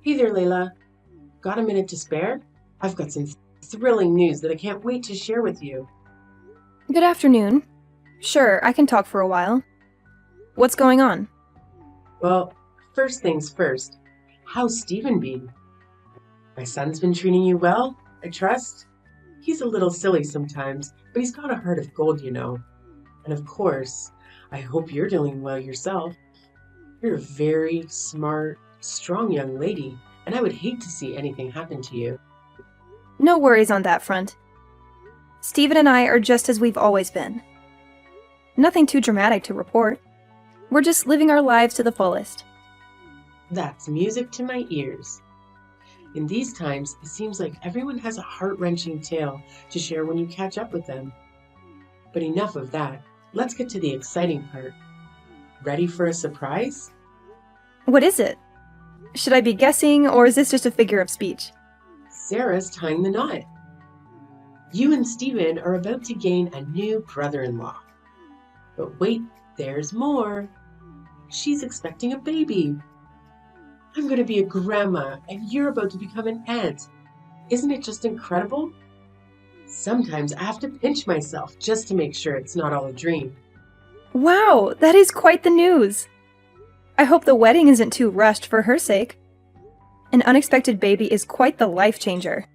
Hey there, Layla. Got a minute to spare? I've got some thrilling news that I can't wait to share with you. Good afternoon. Sure, I can talk for a while. What's going on? Well, first things first. How's Stephen been? My son's been treating you well, I trust? He's a little silly sometimes, but he's got a heart of gold. And of course, I hope you're doing well yourself. You're a very smart, strong young lady, and I would hate to see anything happen to you. No worries on that front. Stephen and I are just as we've always been. Nothing too dramatic to report. We're just living our lives to the fullest. That's music to my ears. In these times, it seems like everyone has a heart-wrenching tale to share when you catch up with them. But enough of that. Let's get to the exciting part. Ready for a surprise? What is it? Should I be guessing, or is this just a figure of speech? Sarah's tying the knot. You and Stephen are about to gain a new brother-in-law. But wait, there's more. She's expecting a baby. I'm going to be a grandma, and you're about to become an aunt. Isn't it just incredible? Sometimes I have to pinch myself just to make sure it's not all a dream. Wow, that is quite the news! I hope the wedding isn't too rushed for her sake. An unexpected baby is quite the life changer.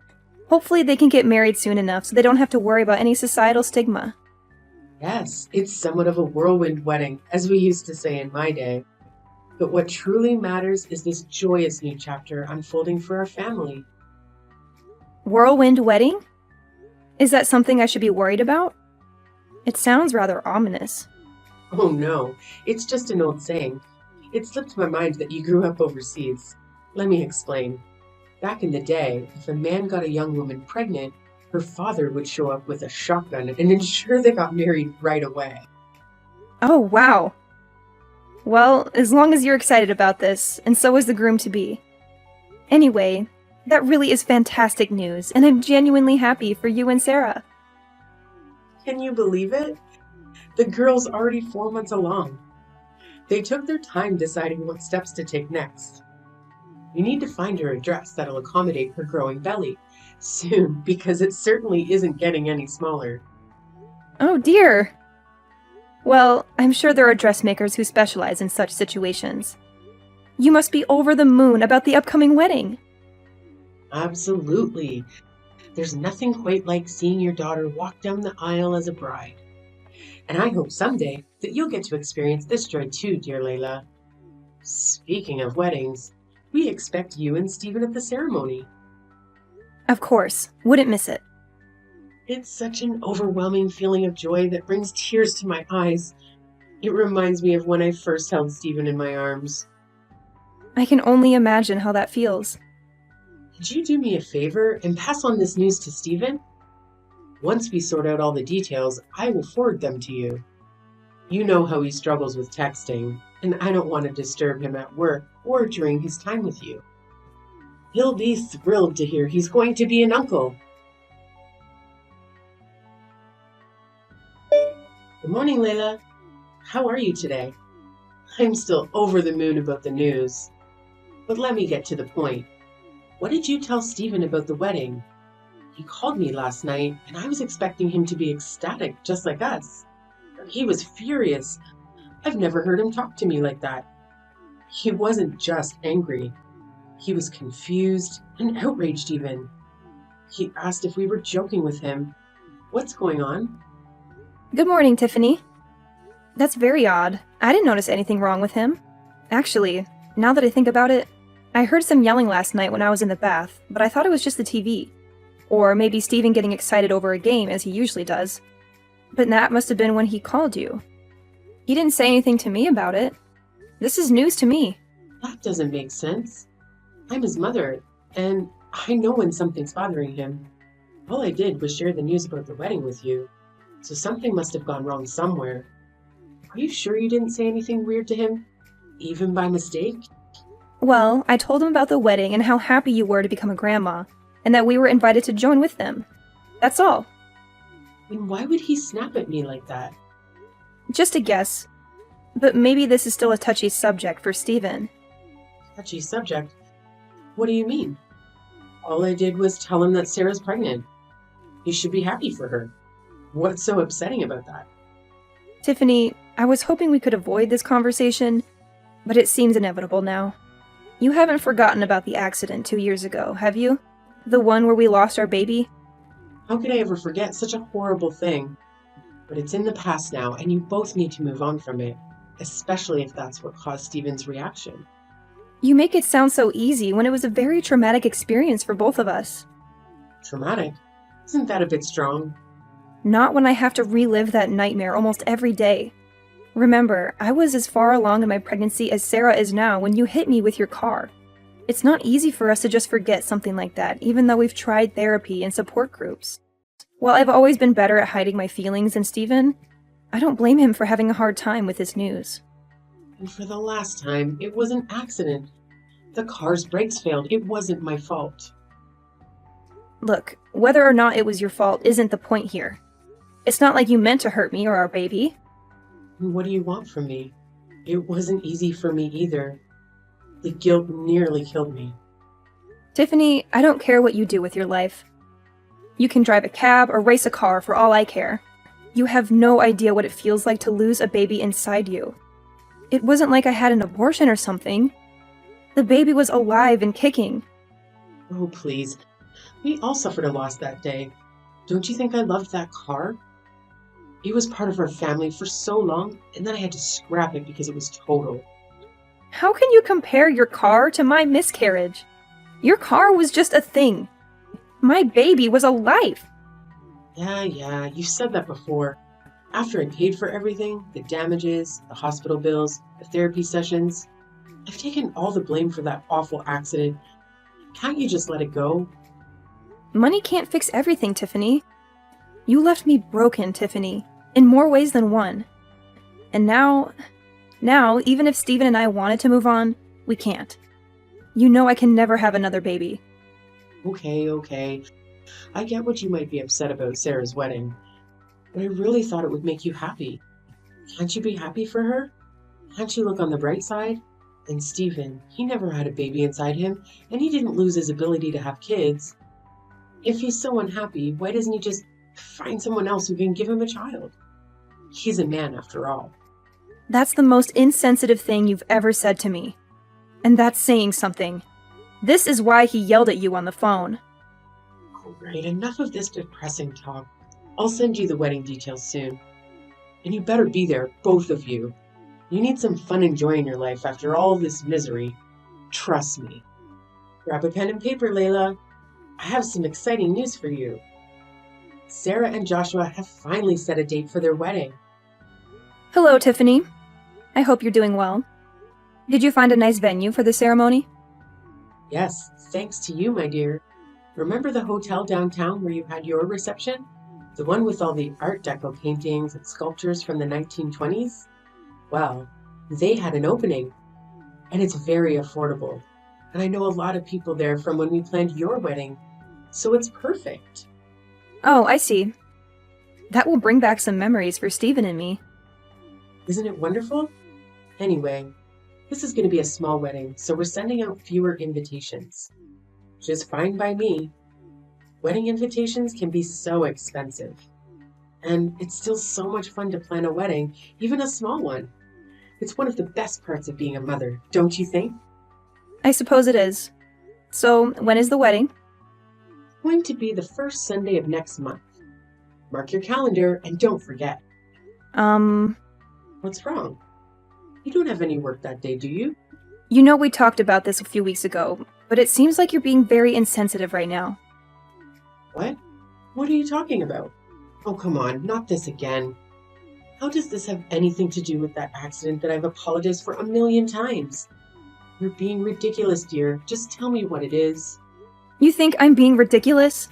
Hopefully they can get married soon enough so they don't have to worry about any societal stigma. Yes, it's somewhat of a whirlwind wedding, as we used to say in my day. But what truly matters is this joyous new chapter unfolding for our family. Whirlwind wedding? Is that something I should be worried about? It sounds rather ominous. Oh no, it's just an old saying. It slipped my mind that you grew up overseas. Let me explain. Back in the day, if a man got a young woman pregnant, her father would show up with a shotgun and ensure they got married right away. Oh, wow. Well, as long as you're excited about this, and so is the groom-to-be. Anyway, that really is fantastic news, and I'm genuinely happy for you and Sarah. Can you believe it? The girl's already 4 months along. They took their time deciding what steps to take next. We need to find her a dress that'll accommodate her growing belly soon, because it certainly isn't getting any smaller. Oh dear! Well, I'm sure there are dressmakers who specialize in such situations. You must be over the moon about the upcoming wedding. Absolutely. There's nothing quite like seeing your daughter walk down the aisle as a bride. And I hope someday that you'll get to experience this joy too, dear Layla. Speaking of weddings, we expect you and Stephen at the ceremony. Of course, wouldn't miss it. It's such an overwhelming feeling of joy that brings tears to my eyes. It reminds me of when I first held Stephen in my arms. I can only imagine how that feels. Could you do me a favor and pass on this news to Stephen? Once we sort out all the details, I will forward them to you. You know how he struggles with texting, and I don't want to disturb him at work or during his time with you. He'll be thrilled to hear he's going to be an uncle. Good morning, Layla. How are you today? I'm still over the moon about the news. But let me get to the point. What did you tell Stephen about the wedding? He called me last night, and I was expecting him to be ecstatic, just like us. He was furious. I've never heard him talk to me like that. He wasn't just angry. He was confused and outraged even. He asked if we were joking with him. What's going on? Good morning, Tiffany. That's very odd. I didn't notice anything wrong with him. Actually, now that I think about it, I heard some yelling last night when I was in the bath, but I thought it was just the TV. Or maybe Stephen getting excited over a game, as he usually does. But that must have been when he called you. He didn't say anything to me about it. This is news to me. That doesn't make sense. I'm his mother, and I know when something's bothering him. All I did was share the news about the wedding with you, so something must have gone wrong somewhere. Are you sure you didn't say anything weird to him? Even by mistake? Well, I told him about the wedding and how happy you were to become a grandma, and that we were invited to join with them. That's all. Then why would he snap at me like that? Just a guess. But maybe this is still a touchy subject for Stephen. Touchy subject. What do you mean? All I did was tell him that Sarah's pregnant. You should be happy for her. What's so upsetting about that? Tiffany, I was hoping we could avoid this conversation, but it seems inevitable now. You haven't forgotten about the accident 2 years ago, have you? The one where we lost our baby? How could I ever forget such a horrible thing? But it's in the past now, and you both need to move on from it, especially if that's what caused Stephen's reaction. You make it sound so easy when it was a very traumatic experience for both of us. Traumatic? Isn't that a bit strong? Not when I have to relive that nightmare almost every day. Remember, I was as far along in my pregnancy as Sarah is now when you hit me with your car. It's not easy for us to just forget something like that, even though we've tried therapy and support groups. While I've always been better at hiding my feelings than Stephen, I don't blame him for having a hard time with this news. And for the last time, it was an accident. The car's brakes failed. It wasn't my fault. Look, whether or not it was your fault isn't the point here. It's not like you meant to hurt me or our baby. What do you want from me? It wasn't easy for me either. The guilt nearly killed me. Tiffany, I don't care what you do with your life. You can drive a cab or race a car for all I care. You have no idea what it feels like to lose a baby inside you. It wasn't like I had an abortion or something. The baby was alive and kicking. Oh, please. We all suffered a loss that day. Don't you think I loved that car? It was part of our family for so long, and then I had to scrap it because it was total. How can you compare your car to my miscarriage? Your car was just a thing. My baby was alive. Yeah, you said that before. After I paid for everything, the damages, the hospital bills, the therapy sessions, I've taken all the blame for that awful accident. Can't you just let it go? Money can't fix everything, Tiffany. You left me broken, Tiffany, in more ways than one. And now, even if Stephen and I wanted to move on, we can't. You know I can never have another baby. Okay. I get what you might be upset about Sarah's wedding, but I really thought it would make you happy. Can't you be happy for her? Can't you look on the bright side? And Stephen, he never had a baby inside him, and he didn't lose his ability to have kids. If he's so unhappy, why doesn't he just find someone else who can give him a child? He's a man after all. That's the most insensitive thing you've ever said to me. And that's saying something. This is why he yelled at you on the phone. All right, enough of this depressing talk. I'll send you the wedding details soon. And you better be there, both of you. You need some fun and joy in your life after all this misery. Trust me. Grab a pen and paper, Layla. I have some exciting news for you. Sarah and Joshua have finally set a date for their wedding. Hello, Tiffany. I hope you're doing well. Did you find a nice venue for the ceremony? Yes, thanks to you, my dear. Remember the hotel downtown where you had your reception? The one with all the Art Deco paintings and sculptures from the 1920s? Well, they had an opening, and it's very affordable. And I know a lot of people there from when we planned your wedding, so it's perfect. Oh, I see. That will bring back some memories for Stephen and me. Isn't it wonderful? Anyway, this is going to be a small wedding, so we're sending out fewer invitations. Which is fine by me. Wedding invitations can be so expensive. And it's still so much fun to plan a wedding, even a small one. It's one of the best parts of being a mother, don't you think? I suppose it is. So, when is the wedding? Going to be the first Sunday of next month. Mark your calendar and don't forget. What's wrong? You don't have any work that day, do you? You know we talked about this a few weeks ago, but it seems like you're being very insensitive right now. What? What are you talking about? Oh, come on, not this again. How does this have anything to do with that accident that I've apologized for 1,000,000 times? You're being ridiculous, dear. Just tell me what it is. You think I'm being ridiculous?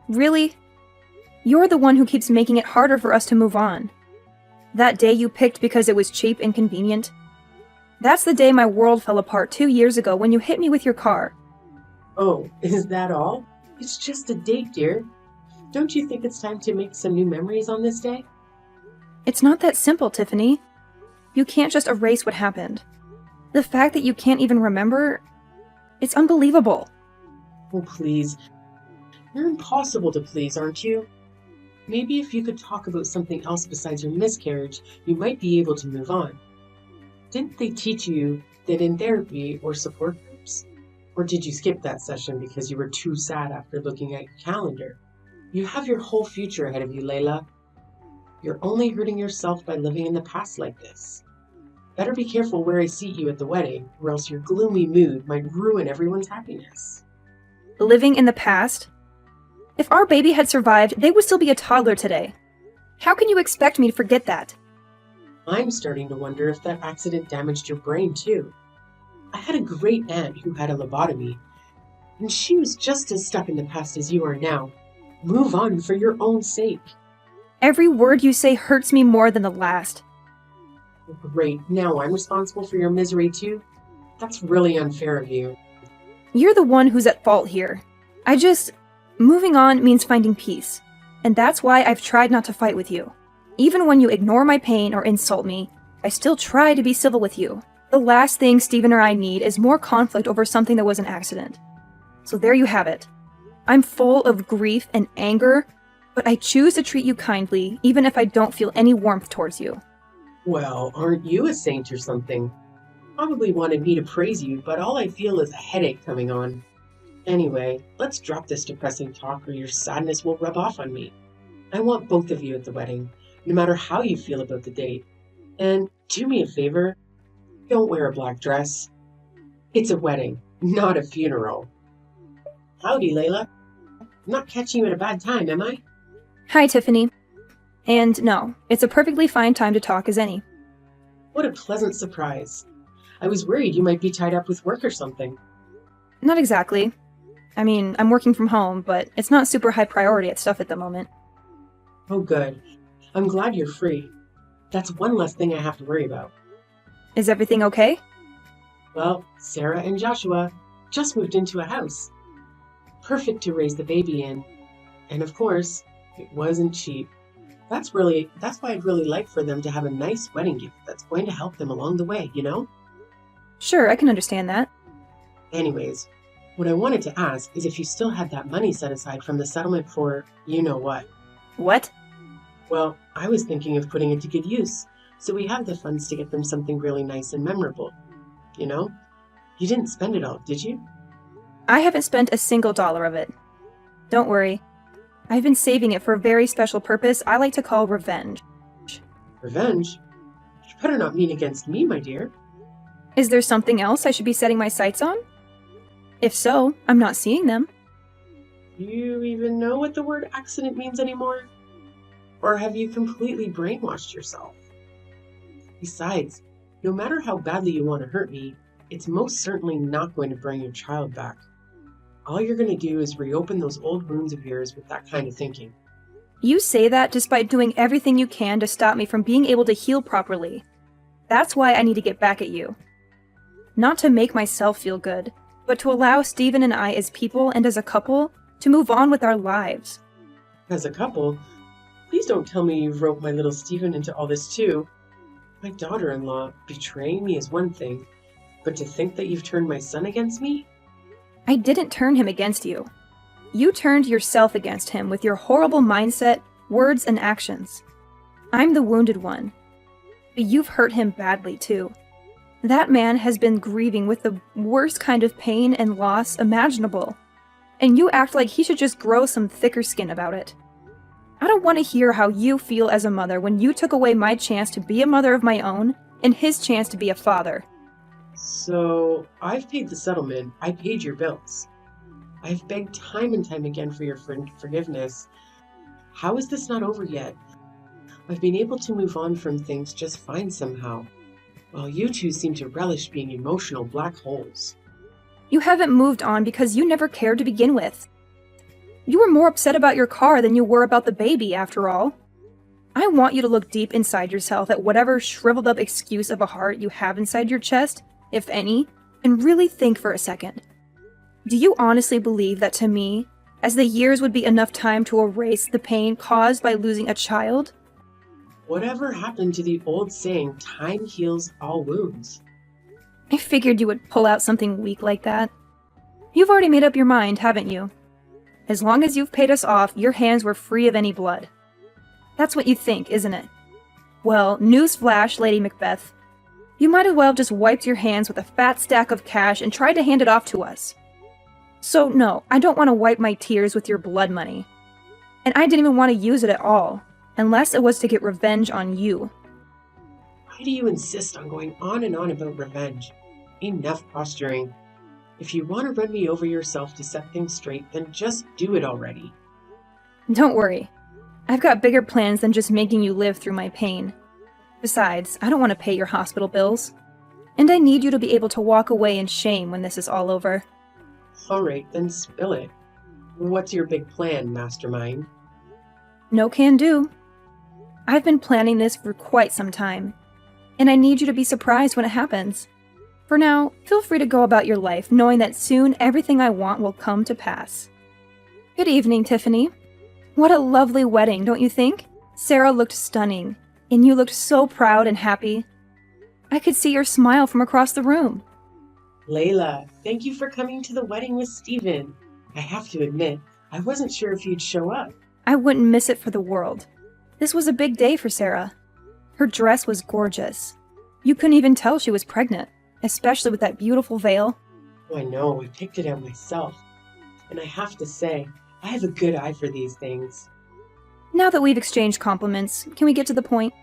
Really? You're the one who keeps making it harder for us to move on. That day you picked because it was cheap and convenient. That's the day my world fell apart 2 years ago when you hit me with your car. Oh, is that all? It's just a date, dear. Don't you think it's time to make some new memories on this day? It's not that simple, Tiffany. You can't just erase what happened. The fact that you can't even remember... It's unbelievable. Oh, please. You're impossible to please, aren't you? Maybe if you could talk about something else besides your miscarriage, you might be able to move on. Didn't they teach you that in therapy or support groups? Or did you skip that session because you were too sad after looking at your calendar? You have your whole future ahead of you, Layla. You're only hurting yourself by living in the past like this. Better be careful where I seat you at the wedding, or else your gloomy mood might ruin everyone's happiness. Living in the past? If our baby had survived, they would still be a toddler today. How can you expect me to forget that? I'm starting to wonder if that accident damaged your brain too. I had a great aunt who had a lobotomy, and she was just as stuck in the past as you are now. Move on for your own sake. Every word you say hurts me more than the last. Great, now I'm responsible for your misery too? That's really unfair of you. You're the one who's at fault here. Moving on means finding peace, and that's why I've tried not to fight with you. Even when you ignore my pain or insult me, I still try to be civil with you. The last thing Steven or I need is more conflict over something that was an accident. So there you have it. I'm full of grief and anger, but I choose to treat you kindly, even if I don't feel any warmth towards you. Well, aren't you a saint or something? Probably wanted me to praise you, but all I feel is a headache coming on. Anyway, let's drop this depressing talk or your sadness will rub off on me. I want both of you at the wedding, no matter how you feel about the date. And do me a favor, don't wear a black dress. It's a wedding, not a funeral. Howdy, Layla. I'm not catching you at a bad time, am I? Hi, Tiffany. And no, it's a perfectly fine time to talk as any. What a pleasant surprise. I was worried you might be tied up with work or something. Not exactly. I mean, I'm working from home, but it's not super high priority at stuff at the moment. Oh, good. I'm glad you're free. That's one less thing I have to worry about. Is everything okay? Well, Sarah and Joshua just moved into a house. Perfect to raise the baby in. And of course, it wasn't cheap. That's why I'd really like for them to have a nice wedding gift that's going to help them along the way, you know? Sure, I can understand that. Anyways, what I wanted to ask is if you still had that money set aside from the settlement for you-know-what. What? Well, I was thinking of putting it to good use, so we have the funds to get them something really nice and memorable. You know? You didn't spend it all, did you? I haven't spent a single dollar of it. Don't worry. I've been saving it for a very special purpose I like to call revenge. Revenge? You better not mean against me, my dear. Is there something else I should be setting my sights on? If so, I'm not seeing them. You even know what the word accident means anymore? Or have you completely brainwashed yourself? Besides, no matter how badly you want to hurt me, it's most certainly not going to bring your child back. All you're going to do is reopen those old wounds of yours with that kind of thinking. You say that despite doing everything you can to stop me from being able to heal properly. That's why I need to get back at you. Not to make myself feel good, but to allow Steven and I as people and as a couple to move on with our lives. As a couple? Please don't tell me you've roped my little Steven into all this too. My daughter-in-law betraying me is one thing, but to think that you've turned my son against me? I didn't turn him against you. You turned yourself against him with your horrible mindset, words, and actions. I'm the wounded one. But you've hurt him badly, too. That man has been grieving with the worst kind of pain and loss imaginable. And you act like he should just grow some thicker skin about it. I don't want to hear how you feel as a mother when you took away my chance to be a mother of my own and his chance to be a father. So, I've paid the settlement. I paid your bills. I've begged time and time again for your forgiveness. How is this not over yet? I've been able to move on from things just fine somehow, while you two seem to relish being emotional black holes. You haven't moved on because you never cared to begin with. You were more upset about your car than you were about the baby, after all. I want you to look deep inside yourself at whatever shriveled up excuse of a heart you have inside your chest, if any, and really think for a second. Do you honestly believe that to me, as the years would be enough time to erase the pain caused by losing a child? Whatever happened to the old saying, time heals all wounds? I figured you would pull out something weak like that. You've already made up your mind, haven't you? As long as you've paid us off, your hands were free of any blood. That's what you think, isn't it? Well, newsflash, Lady Macbeth. You might as well have just wiped your hands with a fat stack of cash and tried to hand it off to us. So no, I don't want to wipe my tears with your blood money. And I didn't even want to use it at all, unless it was to get revenge on you. Why do you insist on going on and on about revenge? Enough posturing. If you want to run me over yourself to set things straight, then just do it already. Don't worry. I've got bigger plans than just making you live through my pain. Besides, I don't want to pay your hospital bills. And I need you to be able to walk away in shame when this is all over. All right, then spill it. What's your big plan, Mastermind? No can do. I've been planning this for quite some time, and I need you to be surprised when it happens. For now, feel free to go about your life knowing that soon everything I want will come to pass. Good evening, Tiffany. What a lovely wedding, don't you think? Sarah looked stunning, and you looked so proud and happy. I could see your smile from across the room. Layla, thank you for coming to the wedding with Stephen. I have to admit, I wasn't sure if you'd show up. I wouldn't miss it for the world. This was a big day for Sarah. Her dress was gorgeous. You couldn't even tell she was pregnant, especially with that beautiful veil. Oh, I know, I picked it out myself. And I have to say, I have a good eye for these things. Now that we've exchanged compliments, can we get to the point?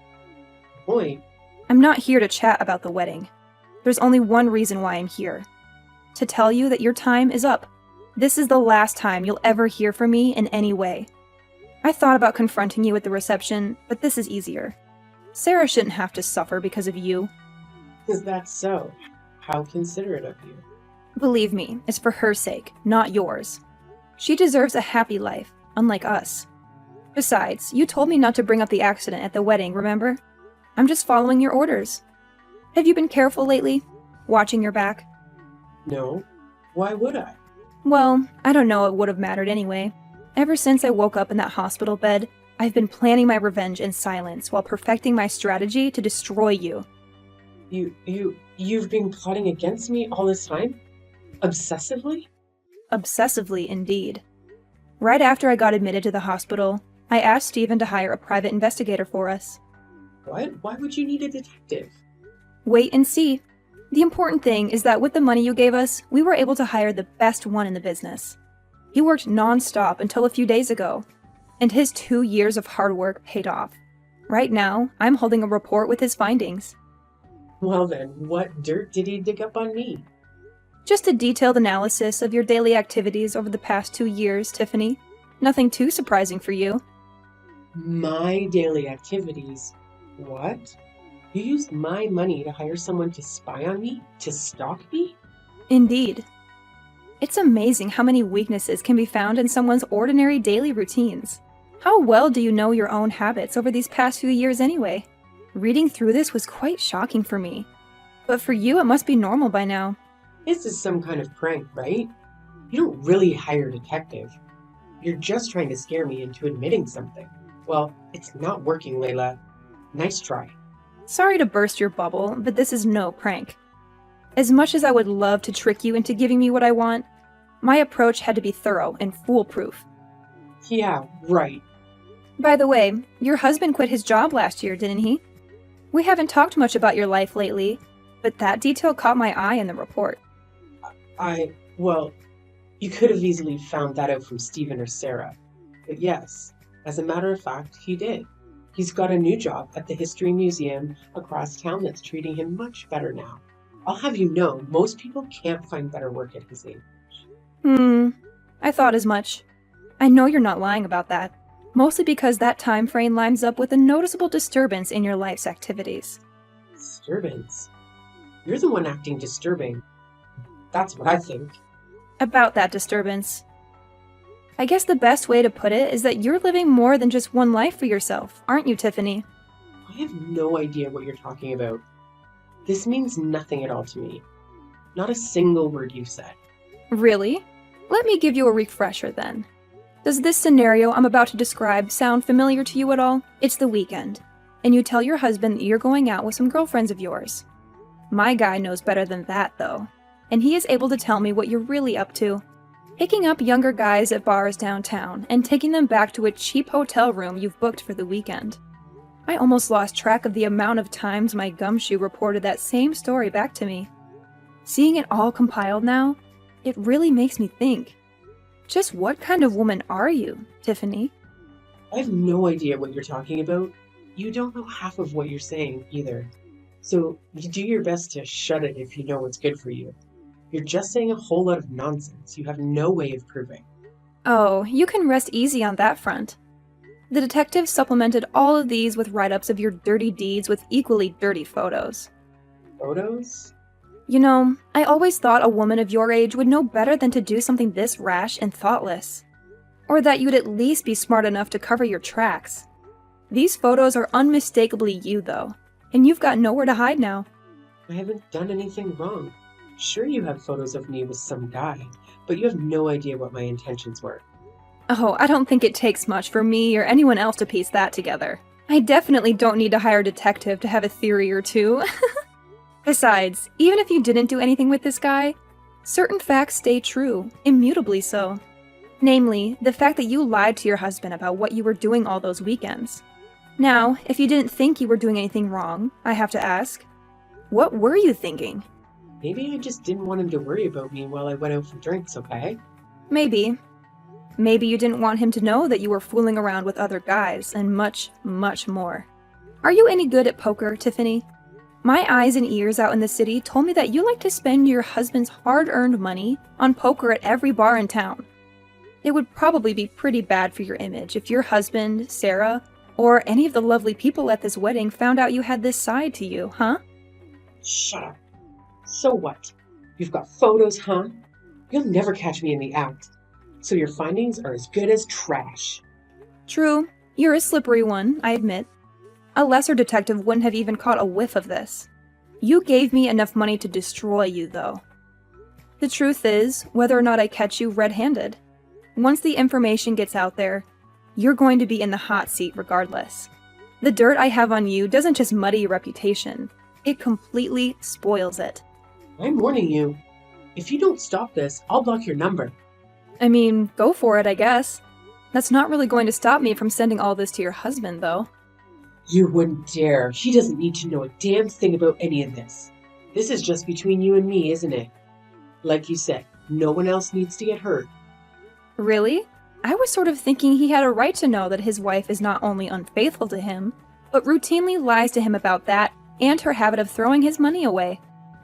Point? I'm not here to chat about the wedding. There's only one reason why I'm here. To tell you that your time is up. This is the last time you'll ever hear from me in any way. I thought about confronting you at the reception, but this is easier. Sarah shouldn't have to suffer because of you. Is that so? How considerate of you. Believe me, it's for her sake, not yours. She deserves a happy life, unlike us. Besides, you told me not to bring up the accident at the wedding, remember? I'm just following your orders. Have you been careful lately? Watching your back? No. Why would I? Well, I don't know it would have mattered anyway. Ever since I woke up in that hospital bed, I've been planning my revenge in silence while perfecting my strategy to destroy you. You've been plotting against me all this time? Obsessively? Obsessively, indeed. Right after I got admitted to the hospital, I asked Stephen to hire a private investigator for us. What? Why would you need a detective? Wait and see. The important thing is that with the money you gave us, we were able to hire the best one in the business. He worked non-stop until a few days ago, and his 2 years of hard work paid off. Right now, I'm holding a report with his findings. Well then, what dirt did he dig up on me? Just a detailed analysis of your daily activities over the past 2 years, Tiffany. Nothing too surprising for you. My daily activities? What? You used my money to hire someone to spy on me? To stalk me? Indeed. It's amazing how many weaknesses can be found in someone's ordinary daily routines. How well do you know your own habits over these past few years anyway? Reading through this was quite shocking for me. But for you, it must be normal by now. This is some kind of prank, right? You don't really hire a detective. You're just trying to scare me into admitting something. Well, it's not working, Layla. Nice try. Sorry to burst your bubble, but this is no prank. As much as I would love to trick you into giving me what I want, my approach had to be thorough and foolproof. Yeah, right. By the way, your husband quit his job last year, didn't he? We haven't talked much about your life lately, but that detail caught my eye in the report. Well, you could have easily found that out from Stephen or Sarah. But yes, as a matter of fact, he did. He's got a new job at the History Museum across town that's treating him much better now. I'll have you know, most people can't find better work at his age. I thought as much. I know you're not lying about that, mostly because that time frame lines up with a noticeable disturbance in your life's activities. Disturbance? You're the one acting disturbing. That's what I think. About that disturbance. I guess the best way to put it is that you're living more than just one life for yourself, aren't you, Tiffany? I have no idea what you're talking about. This means nothing at all to me. Not a single word you've said. Really? Let me give you a refresher then. Does this scenario I'm about to describe sound familiar to you at all? It's the weekend, and you tell your husband that you're going out with some girlfriends of yours. My guy knows better than that, though. and he is able to tell me what you're really up to. Picking up younger guys at bars downtown and taking them back to a cheap hotel room you've booked for the weekend. I almost lost track of the amount of times my gumshoe reported that same story back to me. Seeing it all compiled now, it really makes me think. Just what kind of woman are you, Tiffany? I have no idea what you're talking about. You don't know half of what you're saying either. So you do your best to shut it if you know what's good for you. You're just saying a whole lot of nonsense you have no way of proving. Oh, you can rest easy on that front. The detective supplemented all of these with write-ups of your dirty deeds with equally dirty photos. Photos? You know, I always thought a woman of your age would know better than to do something this rash and thoughtless. Or that you'd at least be smart enough to cover your tracks. These photos are unmistakably you, though, and you've got nowhere to hide now. I haven't done anything wrong. Sure, you have photos of me with some guy, but you have no idea what my intentions were. Oh, I don't think it takes much for me or anyone else to piece that together. I definitely don't need to hire a detective to have a theory or two. Besides, even if you didn't do anything with this guy, certain facts stay true, immutably so. Namely, the fact that you lied to your husband about what you were doing all those weekends. Now, if you didn't think you were doing anything wrong, I have to ask, what were you thinking? Maybe I just didn't want him to worry about me while I went out for drinks, okay? Maybe. Maybe you didn't want him to know that you were fooling around with other guys, and much, much more. Are you any good at poker, Tiffany? My eyes and ears out in the city told me that you like to spend your husband's hard-earned money on poker at every bar in town. It would probably be pretty bad for your image if your husband, Sarah, or any of the lovely people at this wedding found out you had this side to you, huh? Shut up. So what? You've got photos, huh? You'll never catch me in the act. So your findings are as good as trash. True. You're a slippery one, I admit. A lesser detective wouldn't have even caught a whiff of this. You gave me enough money to destroy you, though. The truth is, whether or not I catch you red-handed, once the information gets out there, you're going to be in the hot seat regardless. The dirt I have on you doesn't just muddy your reputation, it completely spoils it. I'm warning you. If you don't stop this, I'll block your number. I mean, go for it, I guess. That's not really going to stop me from sending all this to your husband, though. You wouldn't dare. He doesn't need to know a damn thing about any of this. This is just between you and me, isn't it? Like you said, no one else needs to get hurt. Really? I was sort of thinking he had a right to know that his wife is not only unfaithful to him, but routinely lies to him about that and her habit of throwing his money away.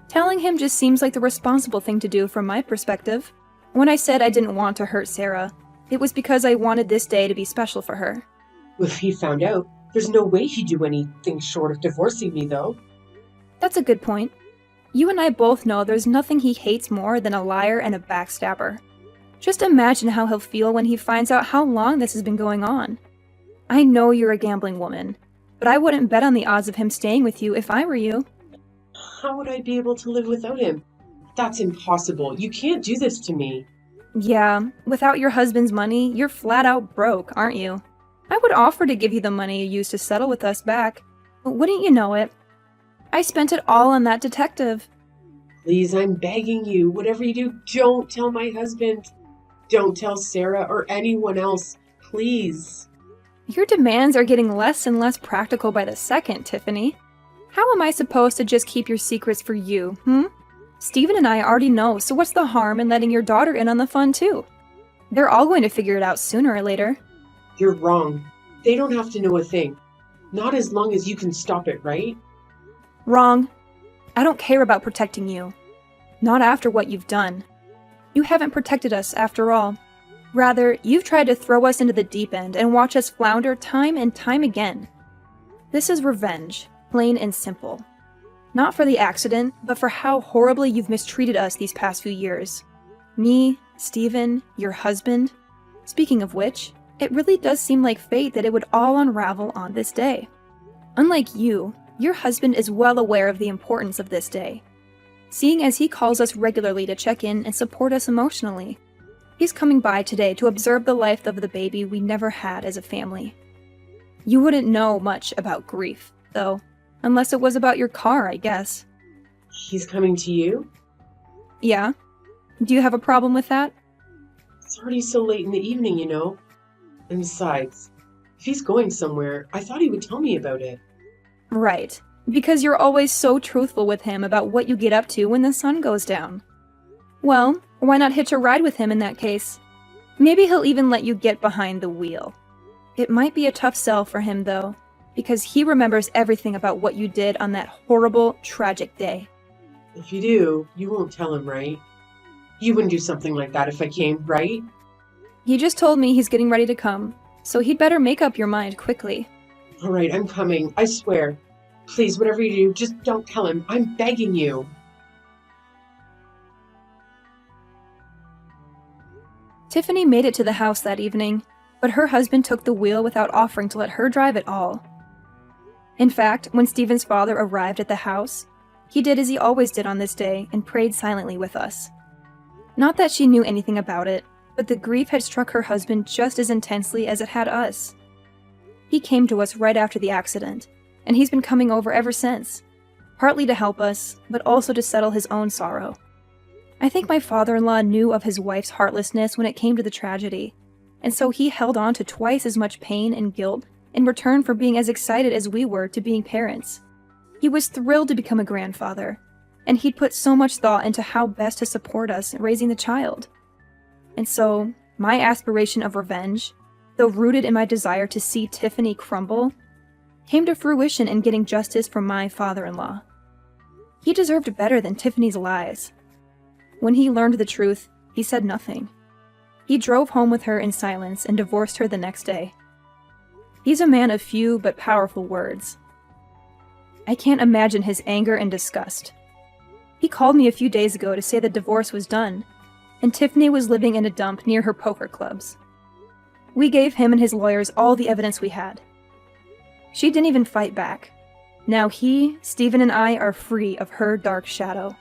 Telling him just seems like the responsible thing to do from my perspective. When I said I didn't want to hurt Sarah, it was because I wanted this day to be special for her. If he found out, there's no way he'd do anything short of divorcing me, though. That's a good point. You and I both know there's nothing he hates more than a liar and a backstabber. Just imagine how he'll feel when he finds out how long this has been going on. I know you're a gambling woman, but I wouldn't bet on the odds of him staying with you if I were you. How would I be able to live without him? That's impossible. You can't do this to me. Yeah, without your husband's money, you're flat out broke, aren't you? I would offer to give you the money you used to settle with us back, but wouldn't you know it? I spent it all on that detective. Please, I'm begging you. Whatever you do, don't tell my husband. Don't tell Sarah or anyone else. Please. Your demands are getting less and less practical by the second, Tiffany. How am I supposed to just keep your secrets for you, Stephen and I already know, so what's the harm in letting your daughter in on the fun too? They're all going to figure it out sooner or later. You're wrong. They don't have to know a thing. Not as long as you can stop it, right? Wrong. I don't care about protecting you. Not after what you've done. You haven't protected us after all. Rather, you've tried to throw us into the deep end and watch us flounder time and time again. This is revenge, plain and simple. Not for the accident, but for how horribly you've mistreated us these past few years. Me, Stephen, your husband. Speaking of which, it really does seem like fate that it would all unravel on this day. Unlike you, your husband is well aware of the importance of this day, seeing as he calls us regularly to check in and support us emotionally. He's coming by today to observe the life of the baby we never had as a family. You wouldn't know much about grief, though, unless it was about your car, I guess. He's coming to you? Yeah? Do you have a problem with that? It's already so late in the evening, you know. And besides, if he's going somewhere, I thought he would tell me about it. Right. Because you're always so truthful with him about what you get up to when the sun goes down. Well, why not hitch a ride with him in that case? Maybe he'll even let you get behind the wheel. It might be a tough sell for him, though, because he remembers everything about what you did on that horrible, tragic day. If you do, you won't tell him, right? You wouldn't do something like that if I came, right? He just told me he's getting ready to come, so he'd better make up your mind quickly. All right, I'm coming, I swear. Please, whatever you do, just don't tell him. I'm begging you. Tiffany made it to the house that evening, but her husband took the wheel without offering to let her drive at all. In fact, when Stephen's father arrived at the house, he did as he always did on this day and prayed silently with us. Not that she knew anything about it, but the grief had struck her husband just as intensely as it had us. He came to us right after the accident, and he's been coming over ever since, partly to help us, but also to settle his own sorrow. I think my father-in-law knew of his wife's heartlessness when it came to the tragedy, and so he held on to twice as much pain and guilt in return for being as excited as we were to being parents. He was thrilled to become a grandfather, and he'd put so much thought into how best to support us raising the child. And so, my aspiration of revenge, though rooted in my desire to see Tiffany crumble, came to fruition in getting justice for my father-in-law. He deserved better than Tiffany's lies. When he learned the truth, he said nothing. He drove home with her in silence and divorced her the next day. He's a man of few but powerful words. I can't imagine his anger and disgust. He called me a few days ago to say the divorce was done, and Tiffany was living in a dump near her poker clubs. We gave him and his lawyers all the evidence we had. She didn't even fight back. Now he, Stephen, and I are free of her dark shadow.